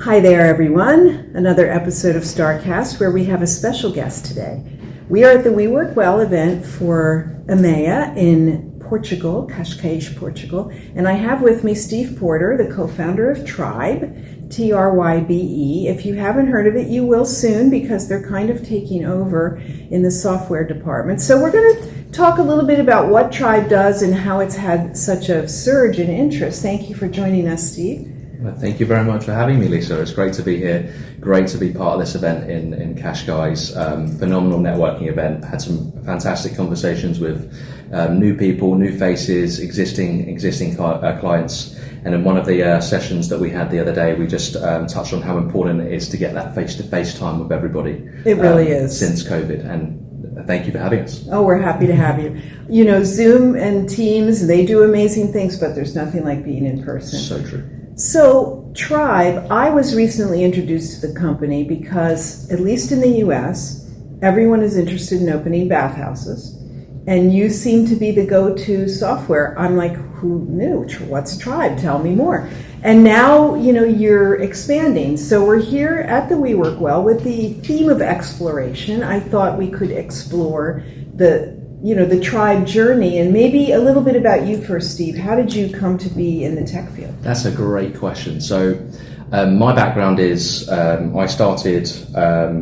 Hi there, everyone. Another episode of StarrCast where we have a special guest today. We are at the We Work Well event for EMEA in Portugal, Cascais, Portugal, and I have with me Steve Porter, the co-founder of Trybe, Trybe. If you haven't heard of it, you will soon because they're kind of taking over in the software department. So we're going to talk a little bit about what Trybe does and how it's had such a surge in interest. Thank you for joining us, Steve. Well, thank you very much for having me, Lisa. It's great to be here. Great to be part of this event in Cascais. Phenomenal networking event. Had some fantastic conversations with new people, new faces, existing clients. And in one of the sessions that we had the other day, we just touched on how important it is to get that face-to-face time with everybody. It really is. Since COVID. And thank you for having us. Oh, we're happy to have you. You know, Zoom and Teams, they do amazing things, but there's nothing like being in person. So true. So, Trybe, I was recently introduced to the company because, at least in the US, everyone is interested in opening bathhouses, and you seem to be the go-to software. I'm like, who knew? What's Trybe? Tell me more. And now, you know, you're expanding. So we're here at the We Work Well with the theme of exploration. I thought we could explore the Trybe journey, and maybe a little bit about you first, Steve. How did you come to be in the tech field? That's a great question. So my background is I started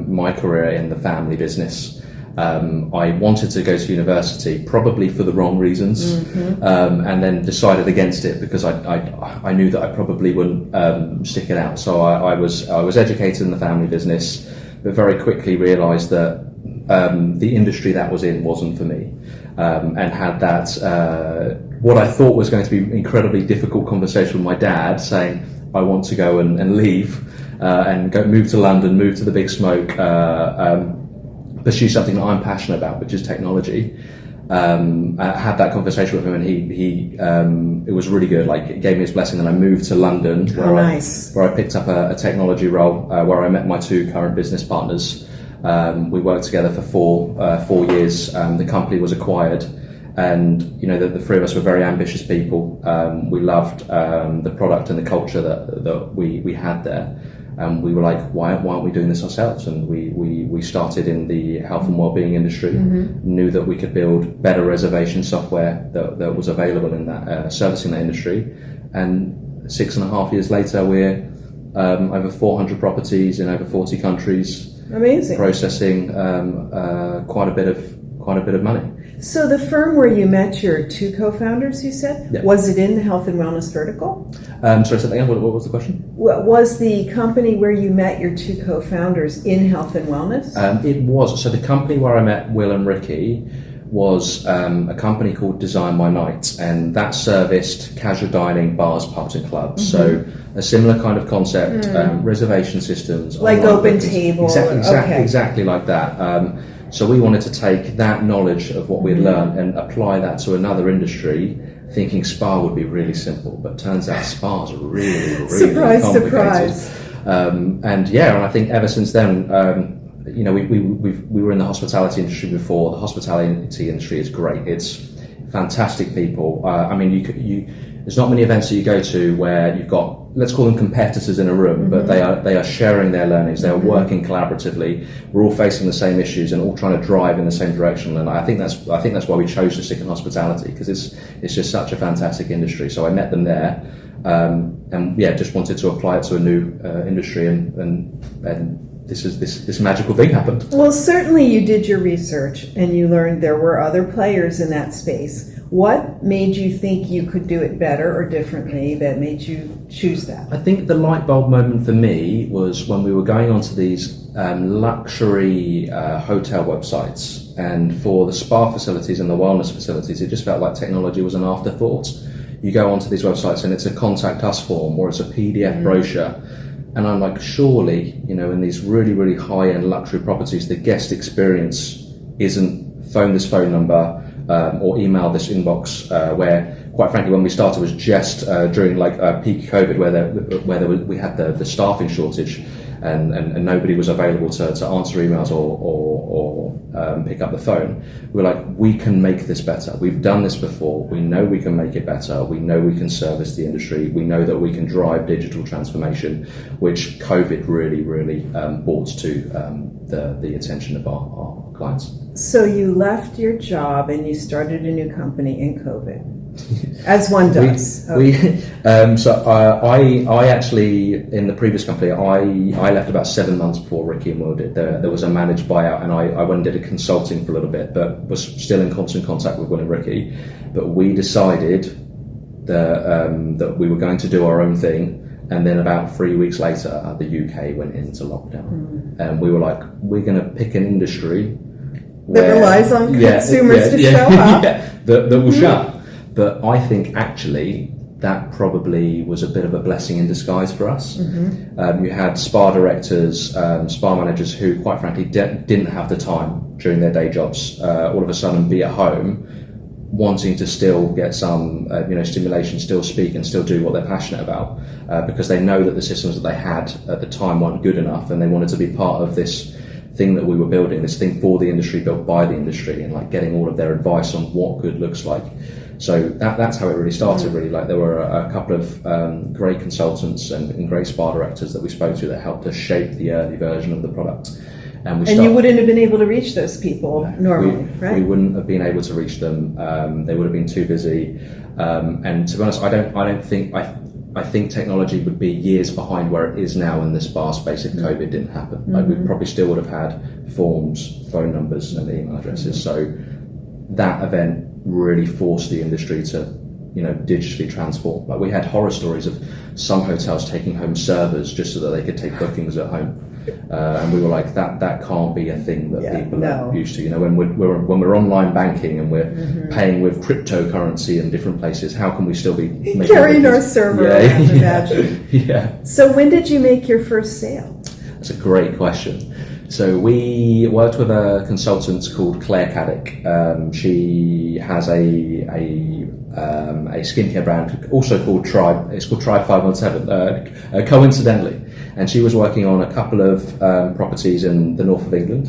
my career in the family business. I wanted to go to university, probably for the wrong reasons, and then decided against it because I knew that I probably wouldn't stick it out. So I was educated in the family business, but very quickly realised that the industry that was in wasn't for me, and had that what I thought was going to be an incredibly difficult conversation with my dad, saying I want to go and leave and move to London, move to the big smoke, pursue something that I'm passionate about, which is technology. I had that conversation with him, and he it was really good. Like, it gave me his blessing. Then I moved to London, where I picked up a technology role, where I met my two current business partners. We worked together for four years. The company was acquired, and you know the three of us were very ambitious people. We loved the product and the culture that we had there, and we were like, why aren't we doing this ourselves? And we started in the health and wellbeing industry. Knew that we could build better reservation software that was available in that servicing that industry, and 6.5 years later, we're over 400 properties in over 40 countries. Amazing. Processing quite a bit of money. So the firm where you met your two co-founders, you said, yeah. Was it in the health and wellness vertical? Sorry, something else. What was the question? Was the company where you met your two co-founders in health and wellness? It was. So the company where I met Will and Ricky was a company called Design by Night, and that serviced casual dining, bars, pubs and clubs. So a similar kind of concept, reservation systems. Like Open Table. Exactly like that. So we wanted to take that knowledge of what we'd learned and apply that to another industry, thinking spa would be really simple, but turns out spas are really complicated. Surprise. And I think ever since then, you know, we were in the hospitality industry before. The hospitality industry is great. It's fantastic people. I mean, there's not many events that you go to where you've got, let's call them competitors in a room, but they are sharing their learnings. They are working collaboratively. We're all facing the same issues and all trying to drive in the same direction. And I think that's why we chose to stick in hospitality, because it's just such a fantastic industry. So I met them there, and just wanted to apply it to a new industry, and this magical thing happened. Well, certainly you did your research and you learned there were other players in that space. What made you think you could do it better or differently that made you choose that? I think the light bulb moment for me was when we were going onto these luxury hotel websites, and for the spa facilities and the wellness facilities, it just felt like technology was an afterthought. You go onto these websites and it's a contact us form or it's a PDF brochure. And I'm like, surely, you know, in these really, really high-end luxury properties, the guest experience isn't phone this phone number or email this inbox, where, quite frankly, when we started was just during peak COVID, where we had the staffing shortage. and nobody was available to answer emails or pick up the phone. We were like, we can make this better. We've done this before. We know we can make it better. We know we can service the industry. We know that we can drive digital transformation, which COVID really brought to the attention of our clients. So you left your job and you started a new company in COVID. As one does. I actually, in the previous company, I left about 7 months before Ricky and Will did. There was a managed buyout, and I went and did a consulting for a little bit, but was still in constant contact with Will and Ricky. But we decided that we were going to do our own thing. And then about 3 weeks later, the UK went into lockdown. And we were like, we're going to pick an industry that relies on consumers to show up. That will shut. But I think actually that probably was a bit of a blessing in disguise for us. You had spa directors, spa managers who, quite frankly, didn't have the time during their day jobs all of a sudden be at home, wanting to still get some stimulation, still speak and still do what they're passionate about, because they know that the systems that they had at the time weren't good enough, and they wanted to be part of this thing that we were building, this thing for the industry, built by the industry, and like getting all of their advice on what good looks like. So that's how it really started. Really, like there were a couple of great consultants and great spa directors that we spoke to that helped us shape the early version of the product. And you wouldn't have been able to reach those people normally, right? We wouldn't have been able to reach them. They would have been too busy. And to be honest, I think technology would be years behind where it is now in the spa space if COVID didn't happen. Like we probably still would have had forms, phone numbers, and email addresses. So that event really forced the industry to, digitally transform. Like we had horror stories of some hotels taking home servers just so that they could take bookings at home. And we were like, that can't be a thing that people are used to. When we're online banking and we're paying with cryptocurrency in different places, how can we still be carrying our server around? Imagine. Yeah. So when did you make your first sale? That's a great question. So we worked with a consultant called Claire Caddick. She has a skincare brand also called Trybe. It's called Trybe 517, coincidentally. And she was working on a couple of properties in the north of England.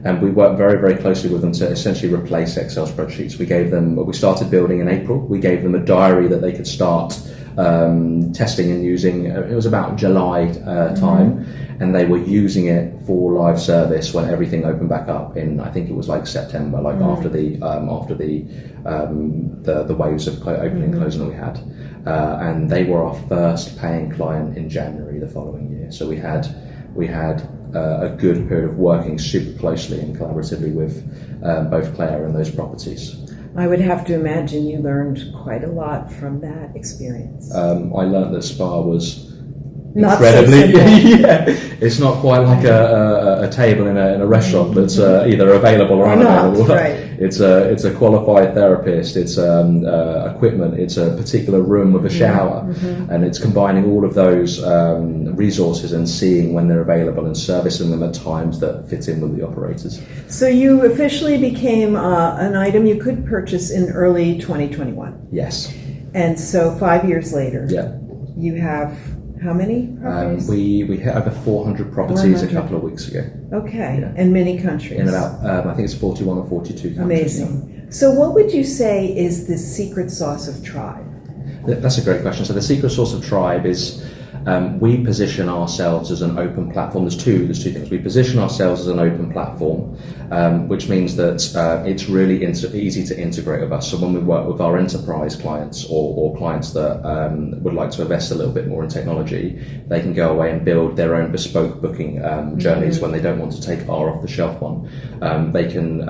And we worked very closely with them to essentially replace Excel spreadsheets. We started building in April. We gave them a diary that they could start testing and using. It was about July time. And they were using it for live service when everything opened back up in, I think it was like September, like after the waves of opening and closing that we had, and they were our first paying client in January the following year. So we had a good period of working super closely and collaboratively with both Claire and those properties. I would have to imagine you learned quite a lot from that experience. I learned that spa was not incredibly, so it's not quite like a table in a restaurant that's either available or unavailable. Right. It's a qualified therapist. It's equipment. It's a particular room with a shower, and it's combining all of those resources and seeing when they're available and servicing them at times that fit in with the operators. So you officially became an item you could purchase in early 2021. Yes. And so 5 years later, you have. How many properties? We hit over 400 properties a couple of weeks ago. Okay, in many countries. In about, I think it's 41 or 42 countries. Amazing. So what would you say is the secret sauce of Trybe? That's a great question. So the secret sauce of Trybe is we position ourselves as an open platform. There's two things. We position ourselves as an open platform, which means that it's really easy to integrate with us. So when we work with our enterprise clients or clients that would like to invest a little bit more in technology, they can go away and build their own bespoke booking journeys when they don't want to take our off-the-shelf one. They can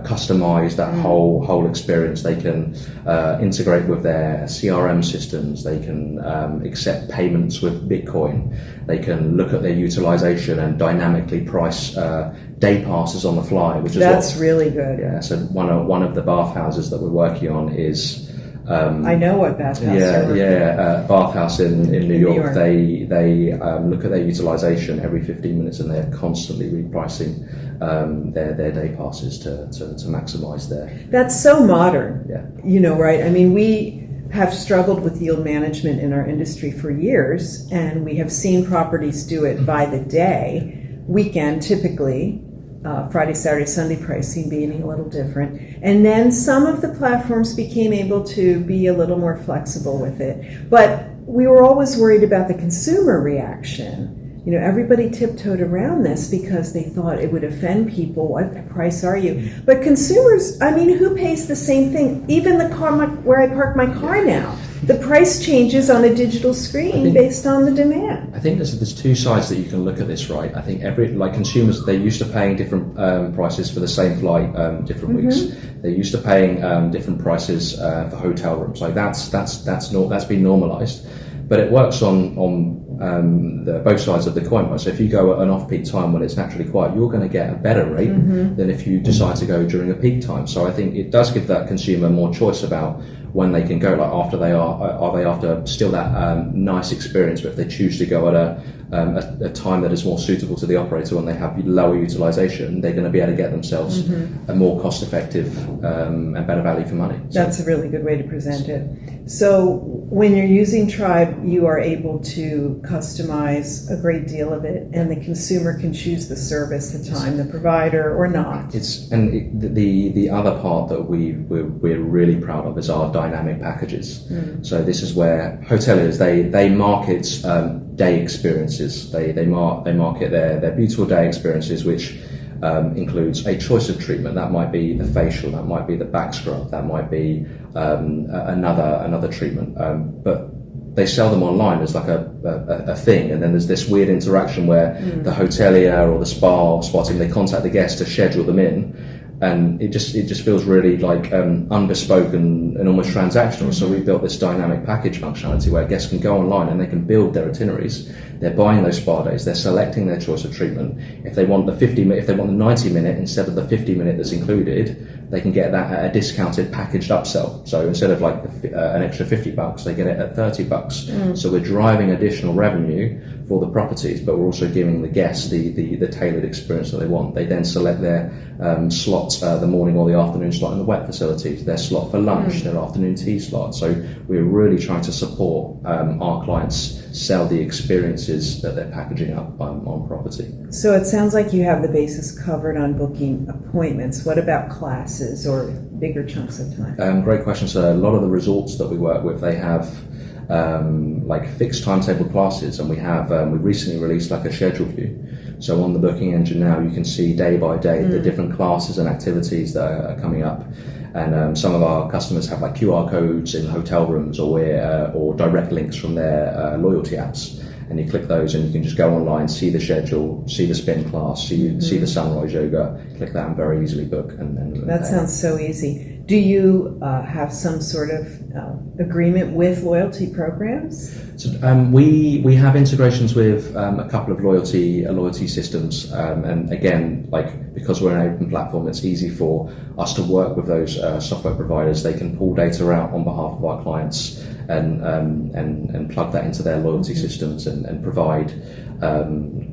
customize that whole experience. They can integrate with their CRM systems. They can accept payments with Bitcoin. They can look at their utilization and dynamically price day passes on the fly, which is really good. Yeah. So one of the bathhouses that we're working on is. I know what bathhouse. Bathhouse in New York. They look at their utilization every 15 minutes, and they're constantly repricing their day passes to maximise their. That's so modern. Yeah. Right? I mean, have struggled with yield management in our industry for years, and we have seen properties do it by the day, weekend typically, Friday, Saturday, Sunday pricing being a little different. And then some of the platforms became able to be a little more flexible with it. But we were always worried about the consumer reaction. You know, everybody tiptoed around this because they thought it would offend people. What price are you? But consumers, I mean, who pays the same thing? Even the car, where I park my car now, the price changes on a digital screen based on the demand. I think there's two sides that you can look at this, right? I think consumers, they're used to paying different prices for the same flight, different weeks. They're used to paying different prices for hotel rooms. Like that's been normalized. But it works on both sides of the coin. Right? So if you go at an off-peak time when it's naturally quiet, you're going to get a better rate than if you decide to go during a peak time. So I think it does give that consumer more choice about when they can go. Like after they are they after still that nice experience, but if they choose to go at a time that is more suitable to the operator when they have lower utilization, they're going to be able to get themselves a more cost-effective and better value for money. So that's a really good way to present it. So when you're using Trybe, you are able to customize a great deal of it, and the consumer can choose the service, the time, the provider, or not. The other part that we're really proud of is our dynamic packages. So this is where hoteliers they market day experiences. They market their beautiful day experiences, which includes a choice of treatment. That might be the facial, that might be the back scrub, that might be another treatment. But they sell them online as like a thing, and then there's this weird interaction where the hotelier or the spa team, they contact the guest to schedule them in, and it just feels really like unbespoke and almost transactional. So we built this dynamic package functionality where guests can go online and they can build their itineraries. They're buying those spa days. They're selecting their choice of treatment. If they want the 90-minute instead of the 50-minute that's included, they can get that at a discounted packaged upsell. So instead of like an extra $50, they get it at $30. So we're driving additional revenue for the properties, but we're also giving the guests the tailored experience that they want. They then select their slot, the morning or the afternoon slot in the wet facilities, their slot for lunch, their afternoon tea slot. So we're really trying to support our clients sell the experiences that they're packaging up on property. So it sounds like you have the basis covered on booking appointments. What about classes or bigger chunks of time? Great question. So a lot of the resorts that we work with, they have like fixed timetable classes, and we recently released like a schedule view. So on the booking engine now, you can see day by day the different classes and activities that are coming up. And some of our customers have like QR codes in hotel rooms or direct links from their loyalty apps. And you click those and you can just go online, see the schedule, see the spin class, see the sunrise yoga, click that and very easily book. And that sounds so easy. Do you have some sort of agreement with loyalty programs? So, we have integrations with a couple of loyalty systems, and again, like because we're an open platform, it's easy for us to work with those software providers. They can pull data out on behalf of our clients and plug that into their loyalty systems and provide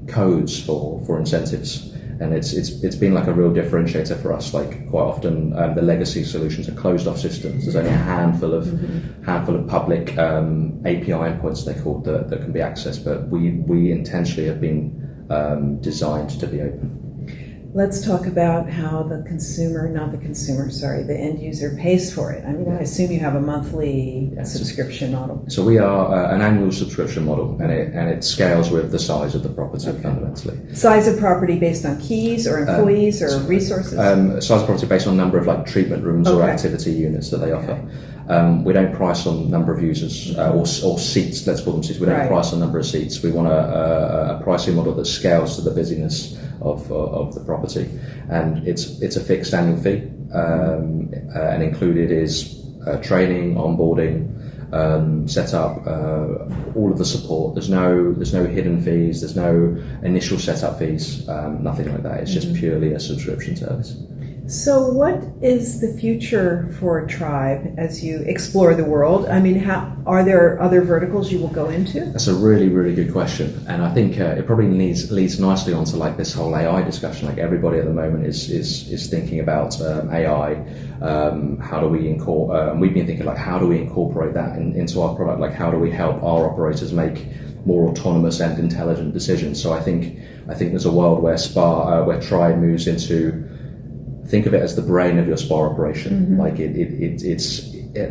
codes for incentives. And it's been like a real differentiator for us. Like quite often, the legacy solutions are closed off systems. There's only a handful of public API endpoints, they're called, that can be accessed. But we intentionally have been designed to be open. Let's talk about how the end user pays for it. I mean, I assume you have a monthly subscription model. So we are an annual subscription model, and it scales with the size of the property fundamentally. Size of property based on keys or employees or resources? Size of property based on number of like treatment rooms or activity units that they offer. We don't price on number of users or seats. Let's call them seats. We don't price on number of seats. We want a pricing model that scales to the busyness of the property, and it's a fixed annual fee, and included is training, onboarding, setup, all of the support. There's no hidden fees. There's no initial setup fees. Nothing like that. It's just purely a subscription service. So, what is the future for Trybe as you explore the world? I mean, are there other verticals you will go into? That's a really, really good question, and I think it probably leads nicely onto like this whole AI discussion. Like everybody at the moment is thinking about AI. How do we incorporate? We've been thinking like, how do we incorporate that into our product? Like, how do we help our operators make more autonomous and intelligent decisions? So I think there's a world where where Trybe moves into. Think of it as the brain of your spa operation. Mm-hmm. Like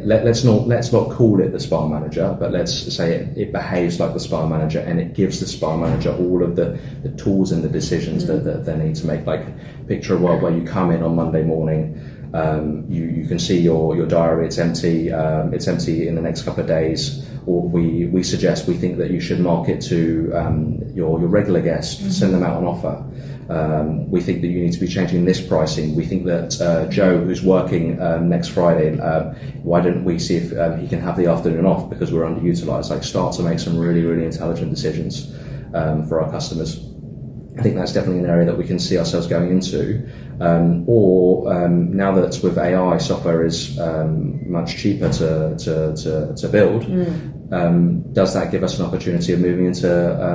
let's not call it the spa manager, but let's say it behaves like the spa manager, and it gives the spa manager all of the tools and the decisions that they need to make. Like picture a world where you come in on Monday morning, you can see your diary, it's empty in the next couple of days, or we think that you should market to your regular guests, send them out an offer. We think that you need to be changing this pricing. We think that Joe, who's working next Friday, why don't we see if he can have the afternoon off because we're underutilized? Like start to make some really, really intelligent decisions for our customers. I think that's definitely an area that we can see ourselves going into. Now that with AI, software is much cheaper to build, does that give us an opportunity of moving into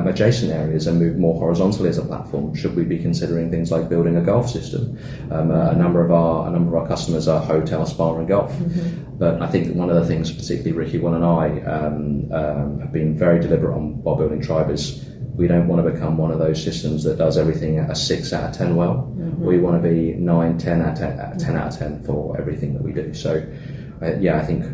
adjacent areas and move more horizontally as a platform? Should we be considering things like building a golf system? A number of our customers are hotel, spa, and golf. Mm-hmm. But I think one of the things, particularly Ricky, One, and I have been very deliberate on while building Trybe is we don't want to become one of those systems that does everything at a 6 out of 10 well. Mm-hmm. We want to be 9, 10 out of 10 for everything that we do. So, I think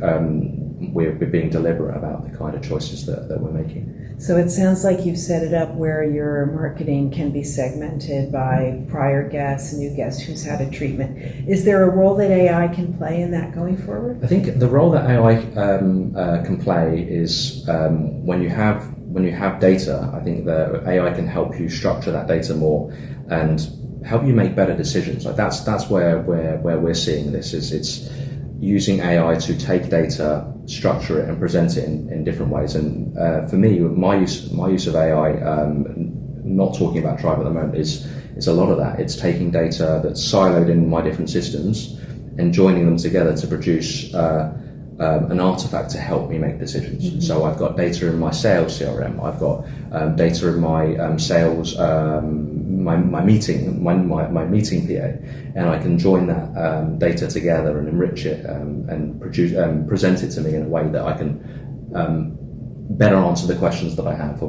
we're being deliberate about the kind of choices that we're making. So it sounds like you've set it up where your marketing can be segmented by prior guests, new guests who's had a treatment. Is there a role that AI can play in that going forward? I think the role that AI can play is when you have data. I think that AI can help you structure that data more and help you make better decisions. Like that's where we're seeing this is it's using AI to take data, structure it, and present it in different ways. And for me, my use of AI, not talking about Trybe at the moment, is a lot of that. It's taking data that's siloed in my different systems and joining them together to produce an artifact to help me make decisions. Mm-hmm. So I've got data in my sales CRM. I've got data in my sales, my meeting PA, and I can join that data together and enrich it and present it to me in a way that I can better answer the questions that I have.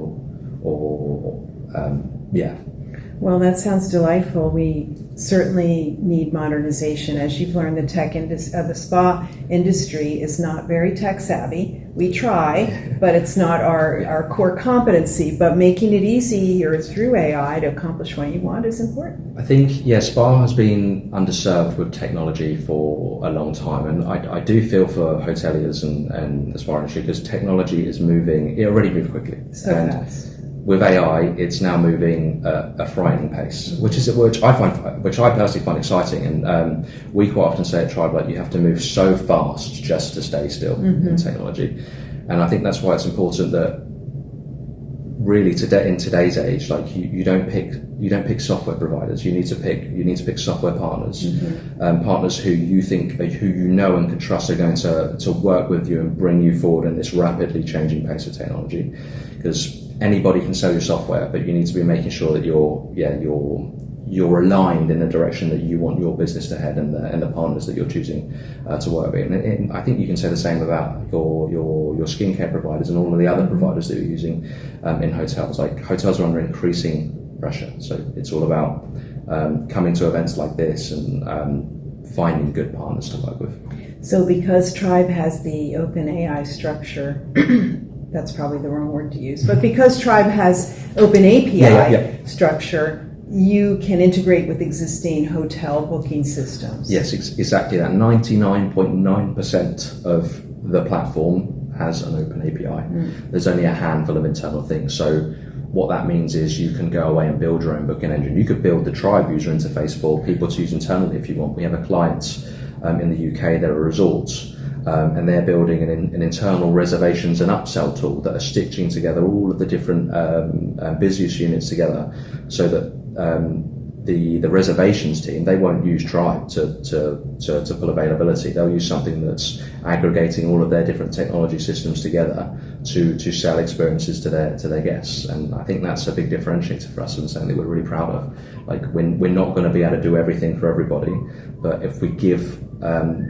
Well, that sounds delightful. We certainly need modernization. As you've learned, the spa industry is not very tech savvy. We try, but it's not our core competency. But making it easier through AI to accomplish what you want is important. I think, spa has been underserved with technology for a long time. And I do feel for hoteliers and the spa industry because technology is moving. It already moved quickly. So fast. With AI, it's now moving at a frightening pace, which I personally find exciting. And we quite often say at Trybe, like you have to move so fast just to stay still in technology. And I think that's why it's important that really in today's age, like you don't pick software providers. You need to pick software partners, partners who you know and can trust are going to work with you and bring you forward in this rapidly changing pace of technology. Because anybody can sell your software, but you need to be making sure that you're aligned in the direction that you want your business to head and the partners that you're choosing to work with. And I think you can say the same about your skincare providers and all of the other providers that you're using in hotels. Like hotels are under increasing pressure, so it's all about coming to events like this and finding good partners to work with. So because Trybe has the open AI structure, that's probably the wrong word to use, but because Trybe has open API structure, you can integrate with existing hotel booking systems. Yes, exactly that. 99.9% of the platform has an open API. There's only a handful of internal things. So what that means is you can go away and build your own booking engine. You could build the Trybe user interface for people to use internally if you want. We have a client in the UK that are resorts. And they're building an internal reservations and upsell tool that are stitching together all of the different business units together so that the reservations team, they won't use Trybe to pull availability. They'll use something that's aggregating all of their different technology systems together to sell experiences to their guests. And I think that's a big differentiator for us and something that we're really proud of. Like, we're not going to be able to do everything for everybody, but if we give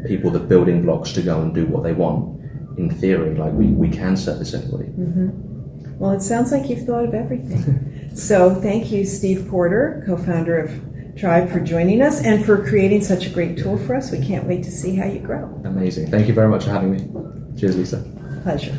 people the building blocks to go and do what they want, in theory, like we can service anybody. Mm-hmm. Well, it sounds like you've thought of everything. So thank you, Steve Porter, co-founder of Trybe, for joining us and for creating such a great tool for us. We can't wait to see how you grow. Amazing. Thank you very much for having me. Cheers, Lisa. Pleasure.